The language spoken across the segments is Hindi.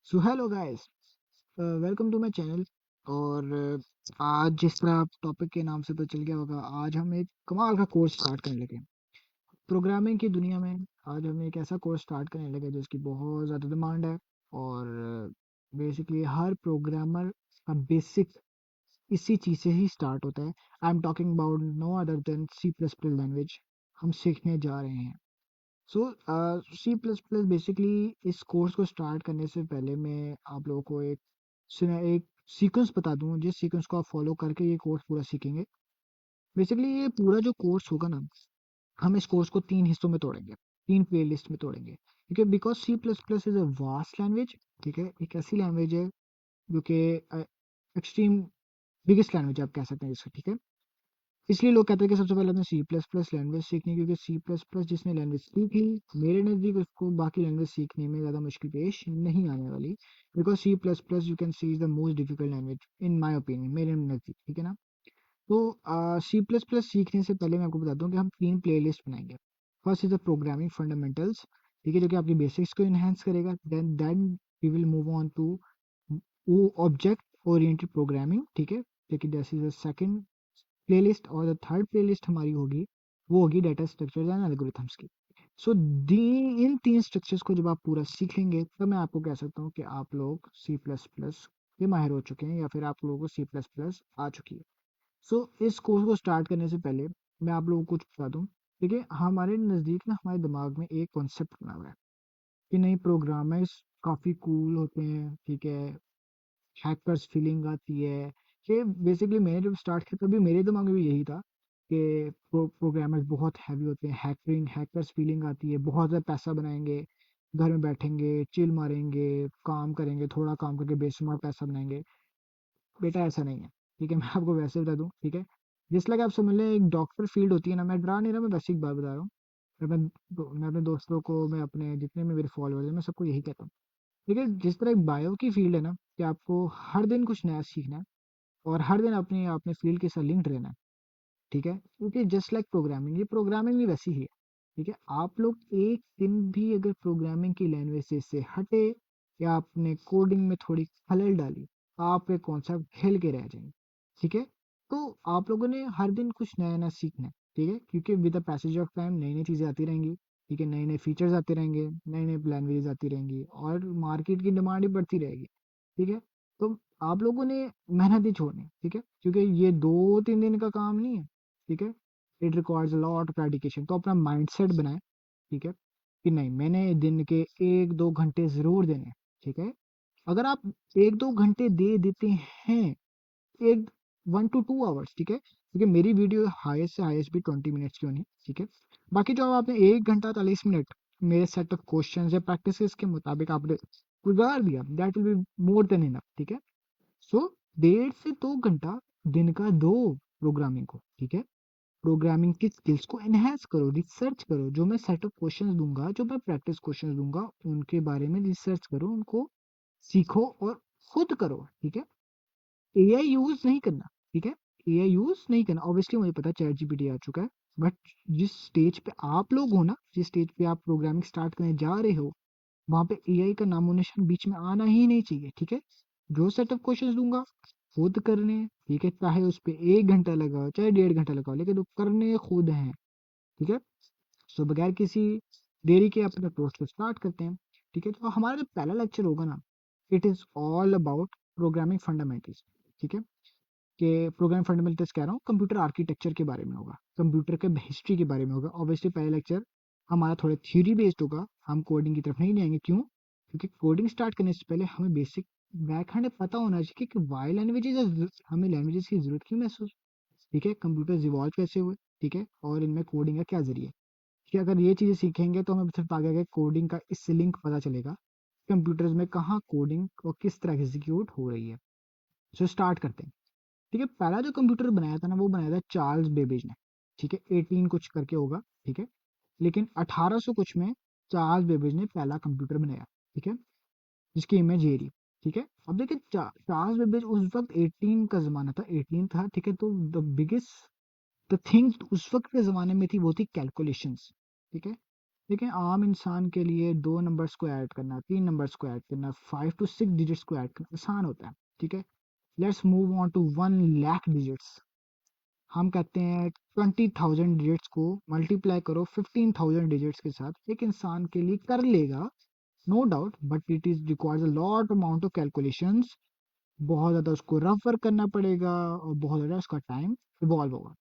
So hello guys, welcome to my channel. और आज जिस तरह आप टॉपिक के नाम से पता चल गया होगा, आज हम एक कमाल का कोर्स स्टार्ट करने लगे हैं प्रोग्रामिंग की दुनिया में। आज हम एक ऐसा कोर्स स्टार्ट करने लगे जिसकी बहुत ज़्यादा डिमांड है। और बेसिकली हर प्रोग्रामर का बेसिक इसी चीज़ से ही स्टार्ट होता है। I am talking about no other than C plus plus language हम सीखने जा रहे हैं। So C plus plus basically इस कोर्स को स्टार्ट करने से पहले मैं आप लोगों को एक सीक्वेंस बता दूं, जिस सीक्वेंस को आप फॉलो करके ये कोर्स पूरा सीखेंगे। बेसिकली ये पूरा जो कोर्स होगा ना, हम इस कोर्स को तीन हिस्सों में तोड़ेंगे, तीन प्ले लिस्ट में तोड़ेंगे। ठीक है, because C plus plus is a vast language. ठीक है, एक ऐसी लैंग्वेज है जो कि एक्सट्रीम बिगेस्ट लैंग्वेज आप कह सकते हैं इसका। ठीक है, इसलिए लोग कहते हैं कि सबसे पहले हमें सी प्लस प्लस लैंग्वेज सीखनी है, क्योंकि सी प्लस प्लस जिसने लैंग्वेज सीख ली, मेरे नज़दीक उसको बाकी लैंग्वेज सीखने में ज़्यादा मुश्किल पेश नहीं आने वाली। Because C plus plus you can see is the most difficult language in my opinion, मेरे नज़दीक। ठीक है ना। तो सी प्लस प्लस सीखने से पहले मैं आपको बताता हूँ कि हम तीन प्ले लिस्ट बनाएंगे। First is the programming fundamentals. ठीक है, जो कि आपकी बेसिक्स को इन्हेंस करेगा। Then we will move on to object oriented programming. ठीक है, लेकिन this is the second playlist. और जो थर्ड प्लेलिस्ट हमारी होगी वो होगी डाटा स्ट्रक्चर्स एंड एल्गोरिथम्स की। सो दी इन तीन स्ट्रक्चर्स को जब आप पूरा सीख लेंगे, तो मैं आपको कह सकता हूँ कि आप लोग सी प्लस प्लस के माहिर हो चुके हैं, या फिर आप लोगों को सी प्लस प्लस आ चुकी है। सो इस कोर्स को स्टार्ट करने से पहले मैं आप लोगों को कुछ बता दूं। देखिए, हमारे नज़दीक ना, हमारे दिमाग में एक कॉन्सेप्ट बना हुआ है कि नहीं, प्रोग्रामर्स काफ़ी कूल होते हैं। ठीक है, हैकर्स फीलिंग आती है कि बेसिकली मैंने जब स्टार्ट किया तभी मेरे दिमाग में भी यही था कि प्रोग्रामर्स बहुत हैवी होते हैं, हैकर्स फीलिंग आती है, बहुत ज़्यादा पैसा बनाएंगे, घर में बैठेंगे, चिल मारेंगे, काम करेंगे, थोड़ा काम करके बेशुमार पैसा बनाएंगे। बेटा ऐसा नहीं है। ठीक है, मैं आपको वैसे बता दूं। ठीक है, जिस लगे आप समझ लें एक डॉक्टर फील्ड होती है ना, मैं डरा नहीं रहा, मैं वैसे एक बात बता रहा हूँ। मैं अपने दोस्तों को, मैं अपने जितने भी मेरे फॉलोअर्स हैं, मैं सबको यही कहता हूँ। ठीक है, जिस तरह एक बायो की फील्ड है ना, कि आपको हर दिन कुछ नया सीखना है और हर दिन अपने अपने फील्ड के साथ लिंक्ड रहना है। ठीक है, क्योंकि जस्ट लाइक प्रोग्रामिंग, ये प्रोग्रामिंग भी वैसी ही है। ठीक है, आप लोग एक दिन भी अगर प्रोग्रामिंग की लैंग्वेज से हटे, या आपने कोडिंग में थोड़ी खलल डाली, आप एक कॉन्सेप्ट हिल के रह जाएंगे। ठीक है, तो आप लोगों ने हर दिन कुछ नया नया सीखना है। ठीक है, क्योंकि with the passage of time नई नई चीज़ें आती रहेंगी। ठीक है, नए नए फीचर्स आते रहेंगे, नए नए लैंग्वेज आती रहेंगी, और मार्केट की डिमांड भी बढ़ती रहेगी। ठीक है, तो आप लोगों ने मेहनत ही छोड़नी है। ठीक है, क्योंकि ये 2-3 दिन का काम नहीं है। ठीक है, it requires lot of dedication. तो अपना माइंडसेट बनाएं। ठीक है, कि नहीं, मैंने दिन के 1-2 घंटे ज़रूर देने हैं। ठीक है, अगर आप 1-2 घंटे दे देते हैं, एक 1 to 2 आवर्स, ठीक है, क्योंकि मेरी वीडियो हाईएस्ट से हाईएस्ट भी 20 मिनट्स की होनी। ठीक है, बाकी जो आपने 1 घंटा 40 मिनट मेरे सेट ऑफ क्वेश्चन या प्रैक्टिस के मुताबिक आपने गुजार दिया, that will be more than enough. ठीक है, सो 1.5 से 2 घंटा दिन का दो प्रोग्रामिंग को। ठीक है, प्रोग्रामिंग की स्किल्स को एनहेंस करो, रिसर्च करो। जो मैं सेट ऑफ क्वेश्चन दूंगा, जो मैं प्रैक्टिस क्वेश्चन दूंगा, उनके बारे में रिसर्च करो, उनको सीखो और खुद करो। ठीक है, एआई यूज नहीं करना। ठीक है, एआई यूज नहीं करना। ऑब्वियसली मुझे पता है चैट जीपीटी आ चुका है, बट जिस स्टेज पे आप लोग हो ना, जिस स्टेज पे आप प्रोग्रामिंग स्टार्ट करने जा रहे हो, वहां पे एआई का नामो निशान बीच में आना ही नहीं चाहिए। ठीक है, जो सेट ऑफ क्वेश्चन दूंगा खुद करने हैं। ठीक है, चाहे उस पर 1 घंटा लगाओ, चाहे 1.5 घंटा लगाओ, लेकिन वो करने खुद हैं। ठीक है, सो बगैर किसी देरी के अपने कोर्स को स्टार्ट करते हैं। ठीक है, तो हमारा जो पहला लेक्चर होगा ना, it is all about programming fundamentals. ठीक है, कि प्रोग्राम फंडामेंटल्स कह रहा हूँ, कंप्यूटर आर्किटेक्चर के बारे में होगा, कंप्यूटर के हिस्ट्री के बारे में होगा। ऑब्वियसली पहला लेक्चर हमारा थोड़ा थ्योरी बेस्ड होगा, हम कोडिंग की तरफ नहीं जाएंगे। क्यों? क्योंकि कोडिंग स्टार्ट करने से पहले हमें बेसिक बैकहैंड पता होना चाहिए कि वाई लैंग्वेजेस, हमें लैंग्वेजेस की जरूरत क्यों महसूस। ठीक है, कंप्यूटर इवॉल्व कैसे हुए। ठीक है, और इनमें कोडिंग का क्या जरिए। कि अगर ये चीज़ें सीखेंगे तो हमें सिर्फ आगे आगे कोडिंग का इससे लिंक पता चलेगा, कंप्यूटर्स में कहाँ कोडिंग और किस तरह एग्जीक्यूट हो रही है। सो स्टार्ट करते हैं। ठीक है, पहला जो कंप्यूटर बनाया था ना, वो बनाया था चार्ल्स बेबेज ने। ठीक है, 18 कुछ करके होगा। ठीक है, लेकिन 1800 कुछ में चार्ल्स बेबेज ने पहला कंप्यूटर बनाया। ठीक है, जिसकी इमेज ये रही। ठीक है, अब देखिए चार्ल्स बेबेज उस वक्त 18 का जमाना था, 18 था। ठीक है, तो द थिंग उस वक्त के ज़माने में थी, वो थी कैलकुलेशंस। ठीक है, लेकिन आम इंसान के लिए 2 नंबर्स को ऐड करना, 3 नंबर्स को ऐड करना, 5 टू 6 डिजिट्स को ऐड करना आसान होता है, ठीक है? Let's move on to 1 lakh digits. हम कहते हैं 20,000 डिजिट्स को मल्टीप्लाई करो 15,000 डिजिट्स के साथ, एक इंसान के लिए कर लेगा, no doubt, but it is requires a lot amount of calculations. बहुत ज़्यादा उसको रफ वर्क करना पड़ेगा और बहुत ज़्यादा उसका टाइम इवॉल्व होगा।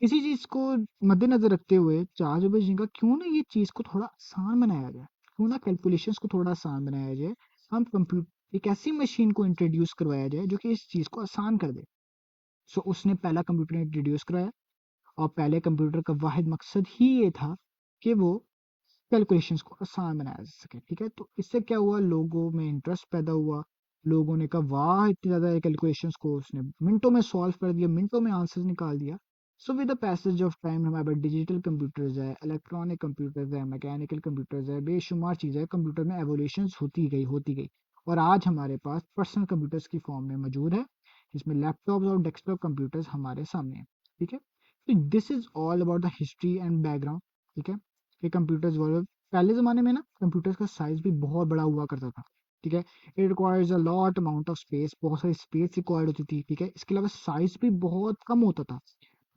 इसी चीज़ को मद्देनज़र रखते हुए चार्ल्स जी का क्यों ना ये चीज़ को थोड़ा आसान बनाया जाए, क्यों ना कैलकुलेशंस को थोड़ा आसान बनाया जाए। हम कंप्यूटर एक ऐसी मशीन को इंट्रोड्यूस करवाया जाए जो कि इस चीज़ को आसान कर दे। सो उसने पहला कंप्यूटर इंट्रोड्यूस कराया और पहले कंप्यूटर का वाहिद मकसद ही ये था कि वो कैलकुलेशंस को आसान बनाया जा सके, ठीक है? तो इससे क्या हुआ, लोगों में इंटरेस्ट पैदा हुआ। लोगों ने कहा वाह, इतनी ज़्यादा कैलकुलेशंस को उसने मिनटों में सॉल्व कर दिया, मिनटों में आंसर्स निकाल दिया। So with the passage of time हमारे पास डिजिटल कंप्यूटर्स है, इलेक्ट्रॉनिक कंप्यूटर्स है, मैकेनिकल कंप्यूटर्स है, बेशुमार चीज़ें कंप्यूटर में एवोल्यूशंस होती गई और आज हमारे पास पर्सनल कंप्यूटर्स की फॉर्म में मौजूद है, जिसमें लैपटॉप्स और डेस्कटॉप कंप्यूटर्स हमारे सामने हैं, ठीक है? तो this is all about the history and background, ठीक है? कि कंप्यूटर्स पहले ज़माने में ना कंप्यूटर्स का साइज़ भी बहुत बड़ा हुआ करता था, ठीक है? It requires a lot amount of space, बहुत सारी स्पेस रिक्वायर्ड होती थी, ठीक है? इसके अलावा साइज़ भी बहुत कम होता था।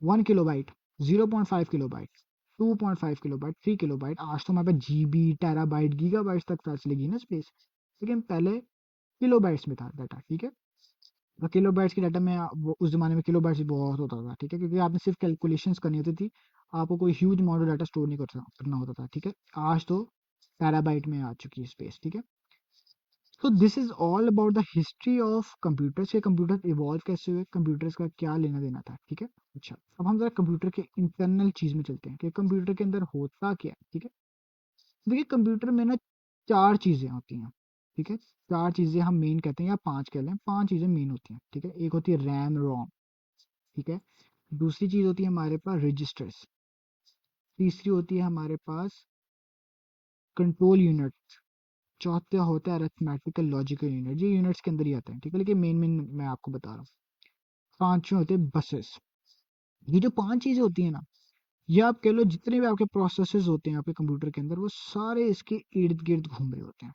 1 किलोबाइट, 0.5 किलोबाइट, 2.5 किलोबाइट, 3 किलोबाइट, आज तो हमारे पास जीबी, टेराबाइट, गीगाबाइट्स तक पता चलेगी ना स्पेस। लेकिन पहले किलोबाइट्स में था डाटा, ठीक है? और किलोबाइट्स की डाटा में उस ज़माने में किलोबाइट्स भी बहुत होता था, ठीक है? क्योंकि आपने सिर्फ कैलकुलेशंस करनी होती थी, आपको कोई huge amount of data store नहीं करना होता था, ठीक है? आज तो टेराबाइट में आ चुकी है स्पेस, ठीक है? तो this is all about the history of computers, के कंप्यूटर इवॉल्व कैसे हुए, कंप्यूटर्स का क्या लेना देना था, ठीक है? अच्छा, अब हम जरा कंप्यूटर के इंटरनल चीज में चलते हैं कि कंप्यूटर के अंदर होता क्या है, ठीक है? देखिए, कंप्यूटर में ना 4 चीजें होती हैं, ठीक है? 4 चीजें हम मेन कहते हैं या 5 कह लें, 5 चीजें मेन होती हैं, ठीक है? एक होती है रैम रोम, ठीक है? दूसरी चीज होती है हमारे पास रजिस्टर्स। तीसरी होती है हमारे पास कंट्रोल यूनिट। चौथा होता है अरिथमेटिकल लॉजिकल यूनिट, ये यूनिट्स के अंदर ही आते हैं, ठीक है? लेकिन मेन मेन मैं आपको बता रहा हूँ। पांचवें होते हैं बसेस। ये जो 5 चीजें होती है ना, ये आप कह लो जितने भी आपके प्रोसेसेस होते हैं आपके कंप्यूटर के अंदर, वो सारे इसके इर्द गिर्द घूम रहे होते हैं,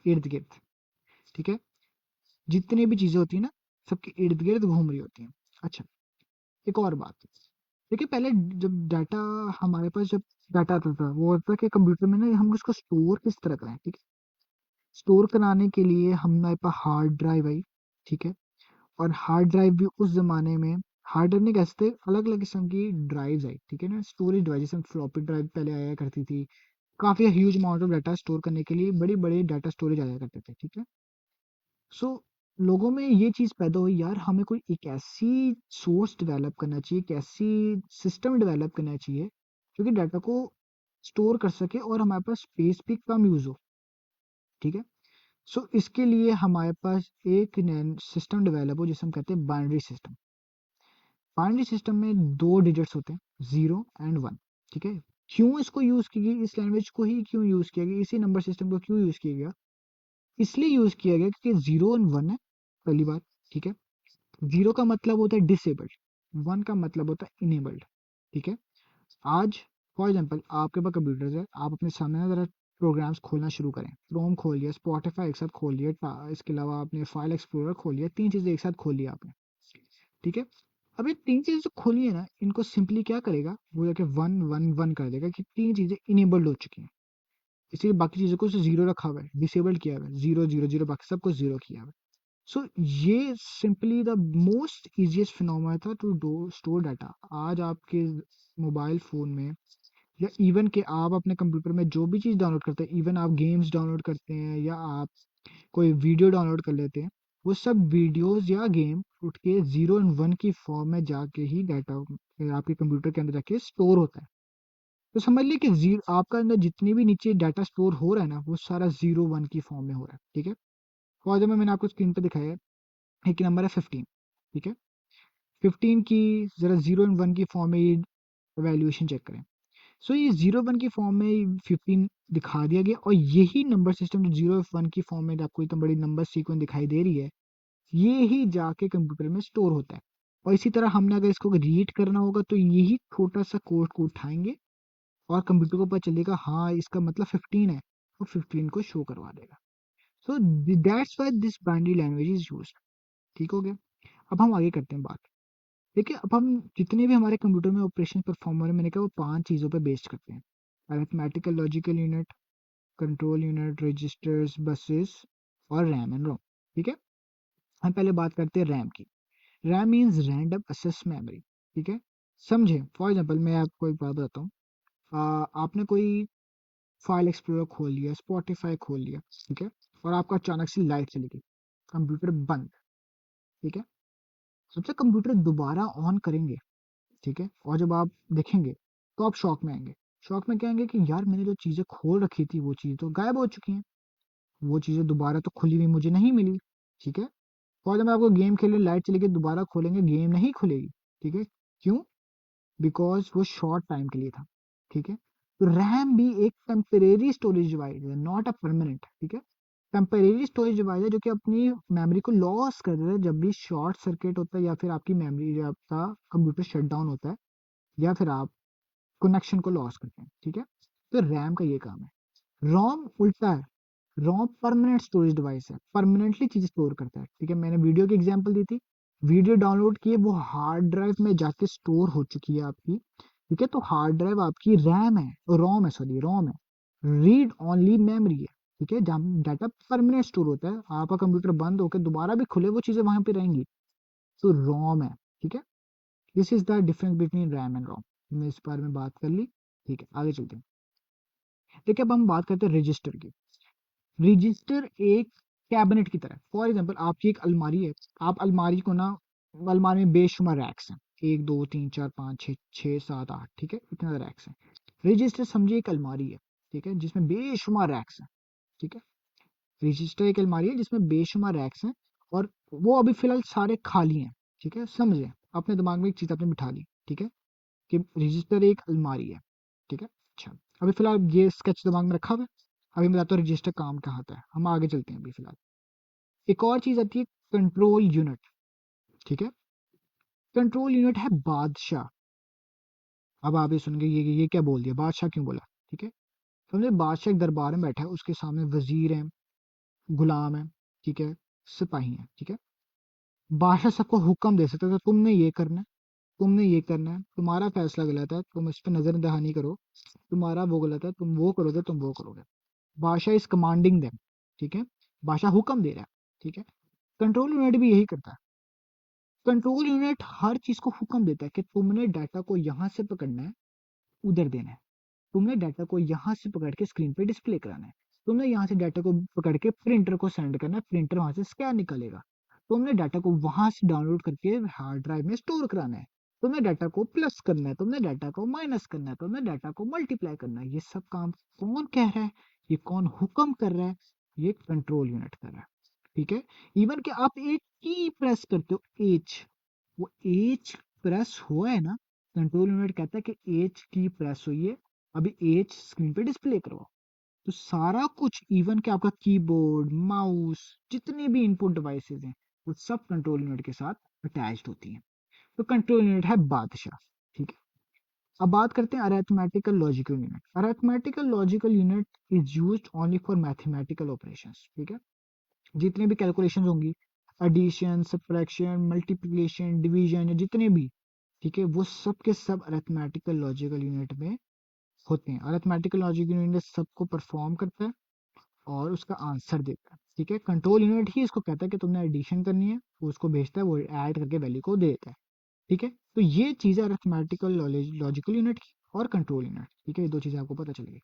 इर्द गिर्द, ठीक है? जितनी भी चीजें होती है ना, सबके इर्द गिर्द घूम रही होती हैं। अच्छा, एक और बात, देखिए पहले जब डाटा हमारे पास जब डाटा आता था, वो होता कि कंप्यूटर में ना हम उसको स्टोर किस तरह करें, ठीक है? स्टोर कराने के लिए हमारे पास हार्ड ड्राइव आई, ठीक है? और हार्ड ड्राइव भी उस जमाने में, हार्ड ड्राइव नहीं कह सकते, अलग अलग किस्म की ड्राइव्स आई, ठीक है ना? स्टोरेज डिवाइस, जैसे फ्लॉपी ड्राइव पहले आया करती थी, काफी huge amount of data store करने के लिए बड़ी बड़ी डाटा स्टोरेज आया करते थे, ठीक है? सो लोगों में ये चीज पैदा हुई, यार हमें कोई एक ऐसी सोर्स डेवलप करना चाहिए, एक ऐसी सिस्टम डेवलप करना चाहिए जो कि डाटा को स्टोर कर सके और हमारे पास स्पेस भी कम यूज हो, ठीक है? सो इसके लिए हमारे पास एक सिस्टम डेवलप हो जिसे हम कहते हैं बाइनरी सिस्टम। बाइनरी सिस्टम में 2 डिजिट्स होते हैं, 0 एंड 1, ठीक है? क्यों इसको यूज की गई, इस लैंग्वेज को ही क्यों यूज किया गया, इसी नंबर सिस्टम को क्यों यूज किया गया? इसलिए यूज किया गया क्योंकि 0 एंड 1 है, पहली बात, ठीक है? 0 का मतलब होता है डिसेबल्ड, 1 का मतलब होता है इनेबल्ड, ठीक है? आज फॉर एग्जांपल आपके पास कंप्यूटर है, आप अपने सामने ना जरा प्रोग्राम्स खोलना शुरू करें, क्रोम खोल लिया, स्पॉटिफाई एक साथ खोल लिया, इसके अलावा आपने फाइल एक्सप्लोरर खोल लिया, 3 चीजें एक साथ खोल लिया आपने, ठीक है? अब ये 3 चीजें जो खोली है ना, इनको सिंपली क्या करेगा, वो जाके 1 1 1 कर देगा कि 3 चीजें इनेबल्ड हो चुकी हैं, इसलिए बाकी चीजों को 0 रखा हुआ है, डिसेबल्ड किया हुआ है, 0 0 0, बाकी सबको 0 किया हुआ है। सो ये simply the most easiest phenomena था टू डू स्टोर डाटा। आज आपके मोबाइल फोन में या इवन के आप अपने कंप्यूटर में जो भी चीज़ डाउनलोड करते हैं, इवन आप गेम्स डाउनलोड करते हैं या आप कोई वीडियो डाउनलोड कर लेते हैं, वो सब वीडियोस या गेम उठ के 0 एंड 1 की फॉर्म में जाके ही डाटा आपके कंप्यूटर के अंदर जाके स्टोर होता है। तो समझ लीजिए कि जीरो आपका अंदर जितनी भी नीचे डाटा स्टोर हो रहा है ना, वो सारा 0 1 की फॉर्म में हो रहा है, ठीक है? फॉर एग्जाम्पल मैंने आपको स्क्रीन पर दिखाया है, एक नंबर है 15, ठीक है? 15 की जरा 0 एंड 1 की फॉर्म में ये वैल्यूएशन चेक करें। सो ये 0 1 की फॉर्म में 15 दिखा दिया गया और यही नंबर सिस्टम जो 0 1 की फॉर्म में आपको इतना बड़ी नंबर सीक्वेंस दिखाई दे रही है, ये ही जाके कंप्यूटर में स्टोर होता है। और इसी तरह हमने अगर इसको रीड करना होगा तो यही छोटा सा कोड को उठाएंगे और कंप्यूटर को पता चलेगा हाँ इसका मतलब 15 है, और 15 को शो करवा देगा। So that's why this binary language is used. ठीक हो गया। अब हम आगे करते हैं बात। देखिए, अब हम जितने भी हमारे कंप्यूटर में ऑपरेशन परफॉर्म हो रहे हैं, मैंने कहा वो 5 चीज़ों पे बेस्ड करते हैं। Arithmetical logical unit, control unit, registers, buses और रैम एंड रोम। ठीक है। हम पहले बात करते हैं रैम की। RAM means random access memory. ठीक है। समझे, फॉर एग्जाम्पल मैं आपको एक बात बताता हूँ। आपने कोई फाइल एक्सप्लोरर खोल लिया, स्पॉटिफाई खोल लिया, ठीक है, और आपका अचानक से लाइट चली गई, कंप्यूटर बंद। ठीक है। सबसे कंप्यूटर दोबारा ऑन करेंगे, ठीक है, और जब आप देखेंगे तो आप शॉक में आएंगे। शॉक में क्या आएंगे कि यार मैंने जो चीज़ें खोल रखी थी वो चीज़ तो गायब हो चुकी हैं, वो चीज़ें दोबारा तो खुली हुई मुझे नहीं मिली। ठीक है। और जब आपको गेम खेलने लाइट चली गई, दोबारा खोलेंगे गेम नहीं खुलेगी। ठीक है। क्यों? बिकॉज वो शॉर्ट टाइम के लिए था। ठीक है। तो रैम भी एक टेम्परेरी स्टोरेज डिवाइस है, नॉट अ परमानेंट। ठीक है। टेम्परेरी स्टोरेज डिवाइस है जो कि अपनी मेमोरी को लॉस कर रहा है जब भी शॉर्ट सर्किट होता है, या फिर आपकी मेमोरी, आपका कंप्यूटर शट डाउन होता है, या फिर आप कनेक्शन को लॉस करते हैं। ठीक है। तो रैम का ये काम है। रोम उल्टा है। रोम परमानेंट स्टोरेज डिवाइस है, परमानेंटली चीज स्टोर करता है। ठीक है। मैंने वीडियो की एग्जांपल दी थी, वीडियो डाउनलोड किए, वो हार्ड ड्राइव में जाके स्टोर हो चुकी है आपकी। ठीक है। तो हार्ड ड्राइव आपकी रैम है, रोम है, सॉरी रोम है, रीड ओनली मेमोरी है। ठीक है। जहाँ डाटा परमानेंट स्टोर होता है, आपका कंप्यूटर बंद होकर दोबारा भी खुले वो चीजें वहां पे रहेंगी। तो रोम है। ठीक है। This is the difference between RAM and ROM. मैं इस बारे में बात कर ली। ठीक है, आगे चलते हैं। देखिए, अब हम बात करते हैं रजिस्टर की। रजिस्टर एक कैबिनेट की तरह, फॉर एग्जाम्पल आपकी एक अलमारी है। आप अलमारी को ना, अलमारी में बेशुमार रैक्स हैं, 1 2 3 4 5 6, 6 7 8, ठीक है, इतने रैक्स हैं। रजिस्टर समझिए एक अलमारी है, ठीक है, जिसमें बेशुमार रैक्स हैं। ठीक है। रजिस्टर एक अलमारी है जिसमें बेशुमार रैक्स हैं, और वो अभी फिलहाल सारे खाली हैं। ठीक है, समझे, अपने दिमाग में एक चीज आपने बिठा ली। ठीक है, कि रजिस्टर एक अलमारी है। ठीक है। अच्छा, अभी फिलहाल ये स्केच दिमाग में रखा हुआ है। अभी मैं बताता हूँ रजिस्टर काम क्या होता है, हम आगे चलते हैं। अभी फिलहाल एक और चीज आती है, कंट्रोल यूनिट। ठीक है। कंट्रोल यूनिट है बादशाह। अब आप ये सुनेंगे ये क्या बोल दिया, बादशाह क्यों बोला? ठीक है। समझे, बादशाह एक दरबार में बैठा है, उसके सामने वजीर हैं, गुलाम है, ठीक है, सिपाही हैं। ठीक है। बादशाह सबको हुक्म दे सकता है, तो तुमने ये करना है, तुमने ये करना है, तुम्हारा फैसला गलत है, तुम इस पर नजर दहानी करो, तुम्हारा वो गलत है, तुम वो करोगे, तुम वो करोगे। बादशाह इज कमांडिंग देम। ठीक है। बादशाह हुक्म दे रहा है। ठीक है। कंट्रोल यूनिट भी यही करता है। कंट्रोल यूनिट हर चीज को हुक्म देता है कि तुमने डाटा को यहां से पकड़ना है, उधर देना है। तुमने डाटा को यहाँ से पकड़ के स्क्रीन पे डिस्प्ले कराना है। तुमने यहाँ से डाटा को पकड़ के प्रिंटर को सेंड करना है, प्रिंटर वहां से स्कैन निकालेगा। तुमने डाटा को वहां से डाउनलोड करके हार्ड ड्राइव में स्टोर कराना है। तुमने डाटा को प्लस करना है, तुमने डाटा को माइनस करना है, तुमने डाटा को मल्टीप्लाई करना है। ये सब काम कौन कह रहा है? ये कौन हुक्म कर रहा है? ये कंट्रोल यूनिट कर रहा है। ठीक है। इवन कि आप एक की प्रेस करते हो, एच, वो एज प्रेस हुआ है ना, कंट्रोल यूनिट कहता है कि एज की प्रेस हुई है, अभी एज स्क्रीन पे डिस्प्ले करवाओ। तो सारा कुछ, इवन कि आपका कीबोर्ड, माउस, जितनी भी इनपुट डिवाइसेस हैं, वो सब कंट्रोल यूनिट के साथ अटैच्ड होती हैं। तो कंट्रोल यूनिट है बादशाह। ठीक है। अब बात करते हैं arithmetical logical unit. Arithmetical logical unit is used only for mathematical operations. ठीक है। जितने भी कैलकुलेशन होंगी, एडिशन, सब्ट्रैक्शन, मल्टीप्लिकेशन, डिवीजन, या जितने भी, ठीक है, वो सब के सब अरिथमेटिकल लॉजिकल यूनिट में होते हैं। अरिथमेटिकल लॉजिकल यूनिट सबको परफॉर्म करता है और उसका आंसर देता है। ठीक है। कंट्रोल यूनिट ही इसको कहता है कि तुमने एडिशन करनी है, वो उसको भेजता है, वो ऐड करके वैल्यू को दे देता है। ठीक है। तो ये चीज़ है अरिथमेटिकल लॉजिकल यूनिट की और कंट्रोल यूनिट। ठीक है, ये दो चीज़ें आपको पता चलेगी।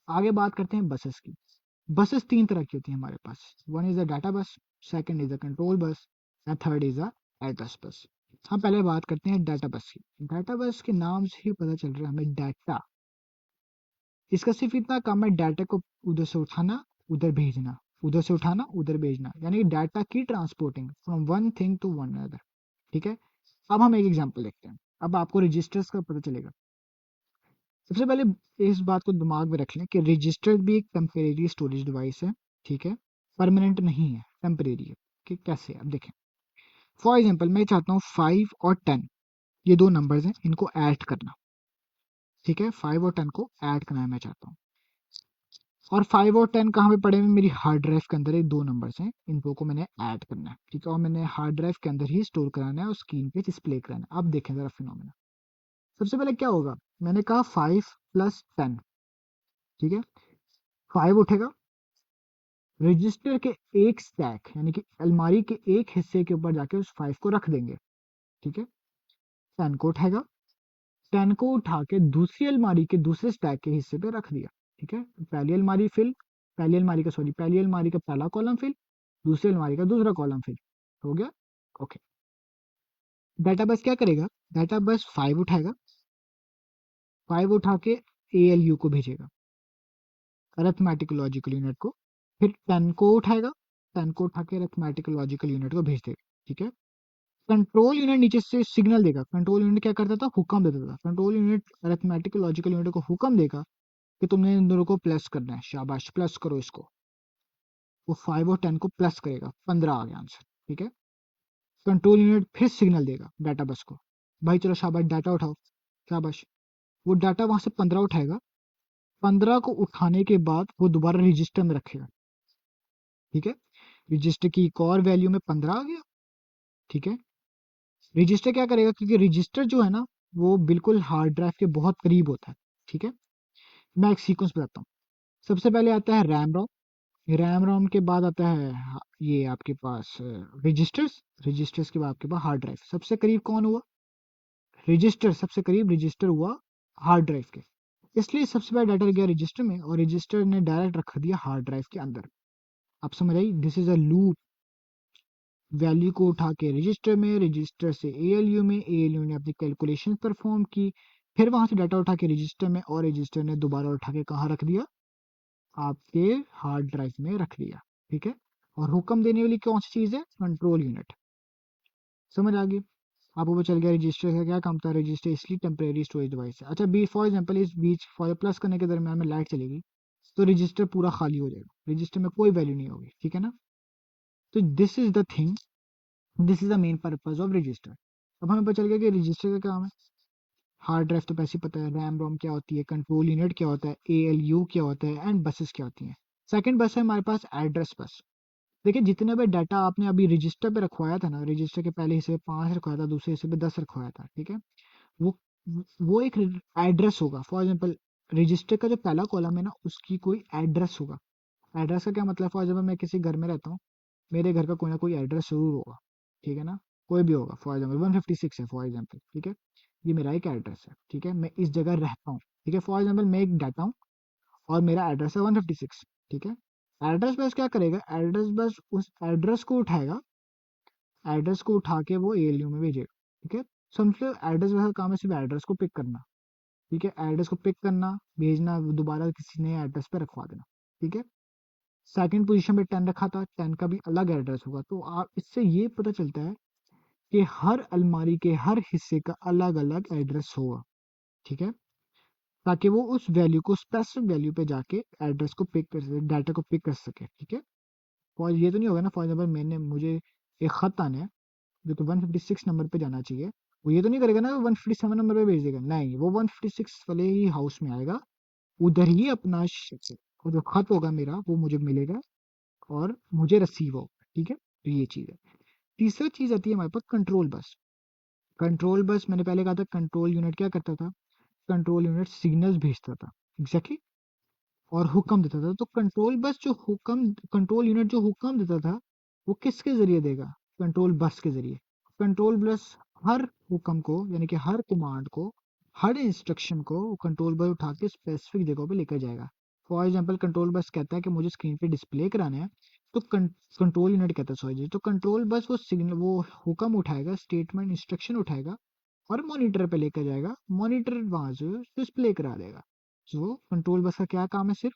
आगे बात करते हैं बसेस की। बसेस 3 तरह की होती हैं हमारे पास। One is a data bus, second is a control bus, and third is an address bus. हम पहले बात करते हैं डाटा बस की। डाटा बस के नाम से ही पता चल रहा है हमें, डाटा, इसका सिर्फ इतना काम है, डाटा को उधर से उठाना, उधर भेजना, उधर से उठाना, उधर भेजना, यानी डाटा की transporting from one thing to one other. ठीक है। अब हम एक एग्जांपल देखते हैं, अब आपको रजिस्टर्स का पता चलेगा। सबसे पहले इस बात को दिमाग में रख लें कि रजिस्टर भी एक टेम्परेरी स्टोरेज डिवाइस है। ठीक है। परमानेंट नहीं है, टेम्परेरी है। कि कैसे, अब देखें। फॉर एग्जाम्पल मैं चाहता हूँ 5 और 10, ये दो नंबर्स हैं, इनको ऐड करना। ठीक है, 5 और 10 को ऐड करना मैं चाहता हूँ। और 5 और 10 कहाँ पे पड़े हुए? मेरी हार्ड ड्राइव के अंदर ये 2 नंबर्स हैं, इन 2 को मैंने ऐड करना है, ठीक है? और मैंने हार्ड ड्राइव के अंदर ही स्टोर कराना है और स्क्रीन पे डिस्प्ले कराना है। अब देखें ज़रा फिनोमेना। सबसे पहले क्या होगा? मैंने कहा 5 प्लस 10, ठीक है? 5 उठेगा, रजिस्टर के एक स्टैक यानी कि अलमारी के एक हिस्से के ऊपर जाके उस 5 को रख देंगे, ठीक है? 10 को उठाएगा, 10 को उठा के दूसरी अलमारी के दूसरे स्टैक के हिस्से पे रख दिया, ठीक है? पहली अलमारी का पहला कॉलम फिल, दूसरी अलमारी का दूसरा कॉलम फिल हो गया। ओके, डाटा बस क्या करेगा? डाटा बस 5 उठाएगा, 5 उठा के ALU को भेजेगा, अरिथमेटिक लॉजिकल यूनिट को। फिर 10 को उठाएगा, 10 को उठा के अरिथमेटिक लॉजिकल यूनिट को भेज देगा, ठीक है? कंट्रोल यूनिट नीचे से सिग्नल देगा। कंट्रोल यूनिट क्या करता था? हुक्म देता था। Control unit arithmetic logical unit को हुक्म देगा कि तुमने इन दोनों को प्लस करना है, शाबाश प्लस करो इसको। वो 5 और 10 को प्लस करेगा, 15 आ गया आंसर, ठीक है? कंट्रोल यूनिट फिर सिग्नल देगा डाटा बस को, भाई चलो शाबाश डाटा उठाओ, शाबाश। वो डाटा वहां से 15 उठाएगा, 15 को उठाने के बाद वो दोबारा रजिस्टर में रखेगा, ठीक है? रजिस्टर की एक और वैल्यू में 15 आ गया, ठीक है? रजिस्टर क्या करेगा? क्योंकि रजिस्टर जो है ना, वो बिल्कुल हार्ड ड्राइव के बहुत करीब होता है, ठीक है? मैं एक सीक्वेंस बताता हूँ। सबसे पहले आता है रैम रोम, रैम रोम के बाद आता है ये आपके पास रजिस्टर्स, रजिस्टर्स के बाद आपके पास हार्ड ड्राइव। सबसे करीब कौन हुआ? रजिस्टर। सबसे करीब रजिस्टर हुआ हार्ड ड्राइव के, इसलिए सबसे पहले डाटा गया रजिस्टर में और रजिस्टर ने डायरेक्ट रख दिया हार्ड ड्राइव के अंदर। आप समझ आई? This is a loop. Value को उठा के रजिस्टर में, रजिस्टर से ALU में, ALU ने अपनी कैलकुलेशन परफॉर्म की, फिर वहां से डाटा उठा के रजिस्टर में और रजिस्टर ने दोबारा उठा के कहाँ रख दिया? आपके हार्ड ड्राइव में रख दिया, ठीक है? और हुक्म देने वाली कौन सी चीज है? Control unit. समझ आ गई? आपको पता चल गया रजिस्टर का क्या काम था? रजिस्टर इसलिए टेम्परेरी स्टोरेज डिवाइस है। अच्छा, बी फॉर एग्जांपल इस बीच फॉर प्लस करने के दरमियान में लाइट चलेगी तो रजिस्टर पूरा खाली हो जाएगा, रजिस्टर में कोई वैल्यू नहीं होगी, ठीक है ना? तो this is the thing, this is the main purpose of register. अब हमें पता चल गया कि रजिस्टर का काम है। हार्ड ड्राइव तो पैसे पता है, रैम रोम क्या होती है, कंट्रोल यूनिट क्या होता है, ALU क्या होता है एंड बसेस क्या होती हैं। सेकंड बस है हमारे पास एड्रेस बस। देखिए जितने भी डाटा आपने अभी रजिस्टर पे रखवाया था ना, रजिस्टर के पहले हिस्से पे 5 रखवाया था, दूसरे हिस्से पे 10 रखवाया था, ठीक है? वो वो एक एड्रेस होगा। फॉर एग्जाम्पल रजिस्टर का जो पहला कॉलम है ना, उसकी कोई एड्रेस होगा। एड्रेस का क्या मतलब? फॉर एग्जाम्पल मैं किसी घर में रहता हूँ, मेरे घर का कोई ना कोई एड्रेस जरूर होगा, ठीक है ना? कोई भी होगा, फॉर एग्जाम्पल 156 है फॉर एग्जाम्पल, ठीक है? ये मेरा एक एड्रेस है, ठीक है? मैं इस जगह रहता हूँ, ठीक है? फॉर एग्जाम्पल मैं एक डाटा हूँ और मेरा एड्रेस है 156, ठीक है? एड्रेस बस क्या करेगा? एड्रेस बस उस एड्रेस को उठाएगा, एड्रेस को उठा के वो ALU में भेजेगा, ठीक है? समझ लो एड्रेस बस का काम है सिर्फ एड्रेस को पिक करना, ठीक है? एड्रेस को पिक करना, भेजना, दोबारा किसी नए एड्रेस पे रखवा देना, ठीक है? सेकंड पोजीशन पे 10 रखा था, 10 का भी अलग एड्रेस होगा। तो आप इससे ये पता चलता है कि हर अलमारी के हर हिस्से का अलग अलग एड्रेस होगा, ठीक है? ताकि वो उस वैल्यू को, स्पेसिफिक वैल्यू पे जाके एड्रेस को पिक कर सके, डाटा को पिक कर सके, ठीक है? और ये तो नहीं होगा ना, फॉर एग्जाम्पल मैंने मुझे एक खत आना है जो कि 156 नंबर पे जाना चाहिए, वो ये तो नहीं करेगा ना 157 नंबर पे भेज देगा, नहीं, वो 156 वाले ही हाउस में आएगा, उधर ही अपना और जो खत होगा मेरा वो मुझे मिलेगा और मुझे रिसीव होगा, ठीक है? तो ये चीज़ है। तीसरा चीज़ आती है हमारे पास कंट्रोल बस। कंट्रोल बस मैंने पहले कहा था, कंट्रोल यूनिट क्या करता था? कंट्रोल यूनिट सिग्नल्स भेजता था, एग्जैक्टली, और हुक्म देता था। तो कंट्रोल बस जो हुक्म, कंट्रोल यूनिट जो हुक्म देता था, वो किसके जरिए देगा? कंट्रोल बस के जरिए। कंट्रोल बस हर हुक्म को, यानी कि हर कमांड को, हर इंस्ट्रक्शन को कंट्रोल बस उठा के स्पेसिफिक जगह पे लेकर जाएगा। फॉर एग्जांपल कंट्रोल बस कहता है कि मुझे स्क्रीन पे डिस्प्ले कराना है, तो कंट्रोल यूनिट कहता है, सॉरी, तो कंट्रोल बस वो सिग्नल, वो हुक्म उठाएगा, स्टेटमेंट इंस्ट्रक्शन उठाएगा और मॉनिटर पे लेकर जाएगा, मॉनिटर वहां से डिस्प्ले करा देगा। सो कंट्रोल बस का क्या काम है? सिर्फ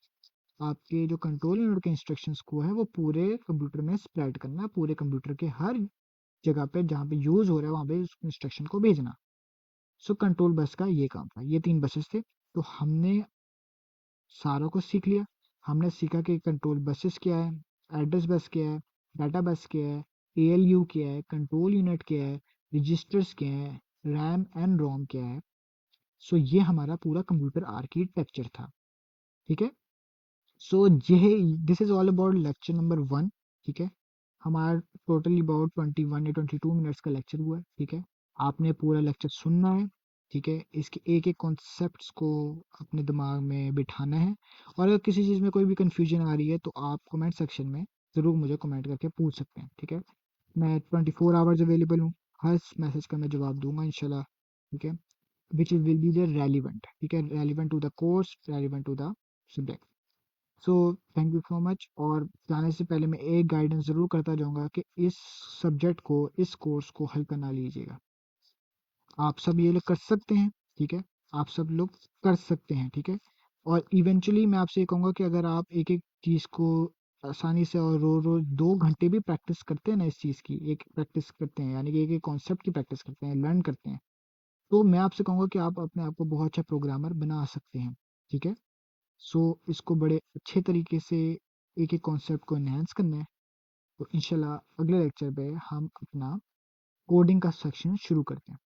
आपके जो कंट्रोल यूनिट के इंस्ट्रक्शंस को है वो पूरे कंप्यूटर में स्प्रेड करना, पूरे कंप्यूटर के हर जगह पे जहाँ पे यूज हो रहा है वहां पे उस इंस्ट्रक्शन को भेजना। सो कंट्रोल बस का ये काम था। ये 3 बसेस थे, तो हमने सारों को सीख लिया। हमने सीखा कि कंट्रोल बसेस क्या है, एड्रेस बस क्या है, डाटा बस क्या है, ALU क्या है, कंट्रोल यूनिट क्या है, रजिस्टर्स क्या है, रैम एंड रोम क्या है, सो ये हमारा पूरा कंप्यूटर आर्किटेक्चर था, ठीक है। सो ये this is all about lecture number 1, ठीक है। हमारा टोटली अबाउट 21 या 22 मिनट्स का लेक्चर हुआ है, ठीक है। आपने पूरा लेक्चर सुनना है, ठीक है। इसके एक एक कॉन्सेप्ट्स को अपने दिमाग में बिठाना है, और अगर किसी चीज़ में कोई भी कंफ्यूजन आ रही है तो आप कमेंट सेक्शन में ज़रूर मुझे कमेंट करके पूछ सकते हैं, ठीक है। मैं 24 आवर्स अवेलेबल हूँ, हर मैसेज का मैं जवाब दूंगा इंशाल्लाह, ठीक है। Which will be the relevant, ठीक है, relevant to the course, relevant to the subject. So thank you so much. और जाने से पहले मैं एक गाइडेंस ज़रूर करता जाऊंगा कि इस सब्जेक्ट को, इस कोर्स को हल्का ना लीजिएगा। आप सब ये लोग कर सकते हैं, ठीक है। आप सब लोग कर सकते हैं, ठीक है। और इवेंचुअली मैं आपसे ये कहूँगा कि अगर आप एक एक चीज़ को आसानी से और रोज रोज 2 घंटे भी प्रैक्टिस करते हैं ना, इस चीज़ की एक प्रैक्टिस करते हैं, यानी कि एक एक कॉन्सेप्ट की प्रैक्टिस करते हैं, लर्न करते हैं, तो मैं आपसे कहूँगा कि आप अपने आप को बहुत अच्छा प्रोग्रामर बना सकते हैं, ठीक है। सो इसको बड़े अच्छे तरीके से एक एक कॉन्सेप्ट को एनहांस करना है। तो इंशाल्लाह अगले लेक्चर पे हम अपना कोडिंग का सेक्शन शुरू करते हैं।